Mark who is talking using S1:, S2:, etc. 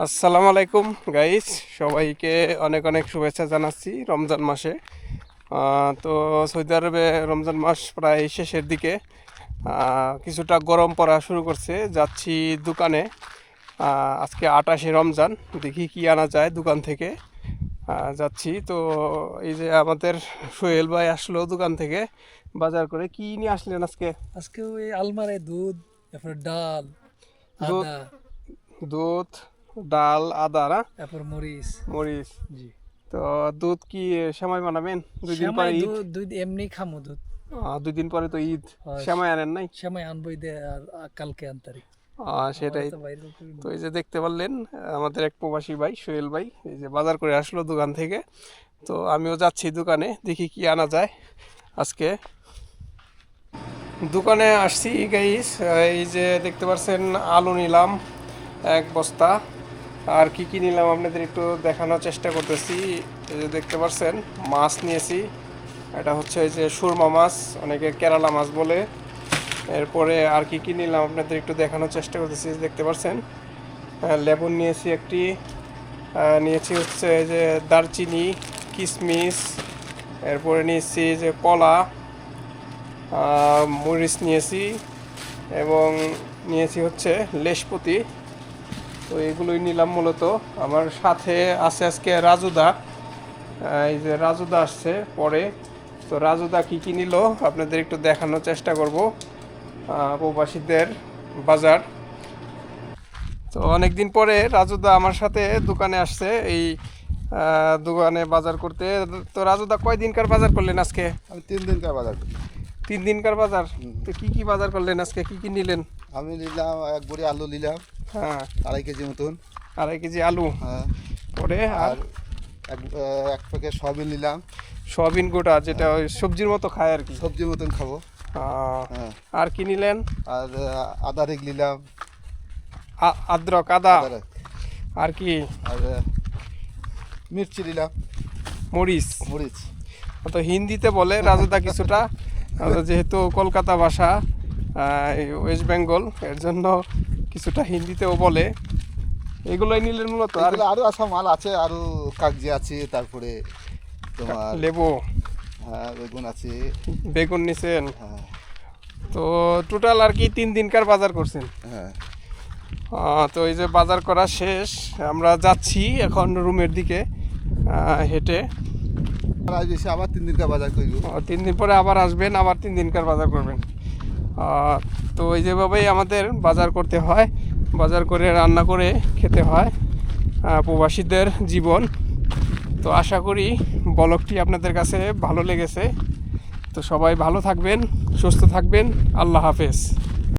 S1: আসসালামু আলাইকুম গাইস, সবাইকে অনেক অনেক শুভেচ্ছা জানাচ্ছি রমজান মাসে। তো সৌদি আরবে রমজান মাস প্রায় শেষের দিকে, কিছুটা গরম পড়া শুরু করছে। যাচ্ছি দোকানে। আজকে 28শে রমজান, দেখি কি আনা যায় দোকান থেকে। যাচ্ছি তো। এই যে আমাদের সোহেল ভাই আসলো দোকান থেকে বাজার করে। কি নিয়ে আসলেন আজকে?
S2: আজকে ওই আলমারে দুধ, তারপর ডাল,
S1: দুধ,
S2: আদা,
S1: দুধ, ডাল, আদা না?
S2: তারপর মরিচ।
S1: মরিচ।
S2: জি।
S1: তো দুধ কি সেমাই বানাবেন? 2 দিন
S2: সেমাই
S1: পরে ঈদ।
S2: দুধ দুধ এমনি খামো দুধ।
S1: 2 দিন পরে তো ঈদ।
S2: হয়,
S1: সেমাই আনেন নাই?
S2: সেমাই আনবই দে আর কালকে আনতারি। আমারও
S1: সেটাই।
S2: তো বাইরে করি
S1: তো
S2: না।
S1: এই যে দেখতে পারলেন, আমাদের এক প্রবাসী ভাই সোহেল ভাই এই যে বাজার করে আসলো দোকান থেকে। তো আমিও যাচ্ছি দোকানে, দেখি কি আনা যায় আজকে। দোকানে আসছি গাইস, এই যে দেখতে পাচ্ছেন আলু নিলাম 1 বস্তা। আর কি কি নিলাম আপনাদের একটু দেখানোর চেষ্টা করতেছি। এই যে দেখতে পাচ্ছেন মাছ নিয়েছি। এটা হচ্ছে এই যে সুরমা মাছ, অনেকে কেরালা মাছ বলে। এরপরে আর কি কি নিলাম আপনাদের একটু দেখানোর চেষ্টা করতেছি। দেখতে পাচ্ছেন লেবুন নিয়েছি একটি, নিয়েছি হচ্ছে এই যে দারচিনি, কিশমিশ। এরপরে নিয়েছি যে কলা, মরিচ নিয়েছি, এবং নিয়েছি হচ্ছে লেশপতি। তো এগুলোই নিলাম মূলত। আমার সাথে আছে আজকে রাজুদা। এই যে রাজুদা আসছে পরে। তো রাজুদা কী কী নিল আপনাদের একটু দেখানোর চেষ্টা করব। প্রবাসীদের বাজার। তো অনেক দিন পরে রাজুদা আমার সাথে দোকানে আসছে, এই দোকানে বাজার করতে। তো রাজুদা কয় দিনকার বাজার করলেন আজকে?
S3: আমি 3 দিনকার বাজার করি।
S1: 3 দিনকার বাজার। তো কি কি বাজার করলেন আজকে, কি কি নিলেন?
S3: আমি নিলাম 1 বড়ি আলু নিলাম,
S1: হ্যাঁ,
S3: 2.5 কেজি মতন।
S1: 2.5 কেজি আলু।
S3: হ্যাঁ।
S1: পরে আর
S3: আর এক প্যাকেট সয়াবিন নিলাম,
S1: সয়াবিন গোটা, যেটা ওই সবজির মতো খায় আর কি।
S3: সবজির মতন খাবো।
S1: আহ,
S3: হ্যাঁ।
S1: আর কি নিলেন?
S3: আর আদা রেগ নিলাম,
S1: আদ্রক, আদা।
S3: আদা রেগ।
S1: আর কি?
S3: আর মির্চি নিলাম,
S1: মরিচ।
S3: মরিচ।
S1: তো হিন্দিতে বলে রাজুদা কিছুটা, যেহেতু কলকাতা ভাষা, ওয়েস্ট বেঙ্গল, এর জন্য কিছুটা হিন্দিতেও বলে। এগুলোই নিলেন মূলত। আর
S3: এগুলো আরও আসা মাল আছে, আরও কাগজি আছে, তারপরে তোমার
S1: লেবু,
S3: হ্যাঁ বেগুন আছে।
S1: বেগুন নিছেন।
S3: হ্যাঁ।
S1: তো টোটাল আর কি 3 দিনকার বাজার করছেন।
S3: হ্যাঁ।
S1: তো এই যে বাজার করা শেষ, আমরা যাচ্ছি এখন রুমের দিকে হেঁটে।
S3: আর আজ এসে আবার 3 দিনকার বাজার করব।
S1: 3 দিন পরে আবার আসবেন, আবার 3 দিনকার বাজার করবেন। তো এই যেভাবেই আমাদের বাজার করতে হয়, বাজার করে রান্না করে খেতে হয়, প্রবাসীদের জীবন। তো আশা করি ব্লগটি আপনাদের কাছে ভালো লেগেছে। তো সবাই ভালো থাকবেন, সুস্থ থাকবেন। আল্লাহ হাফেজ।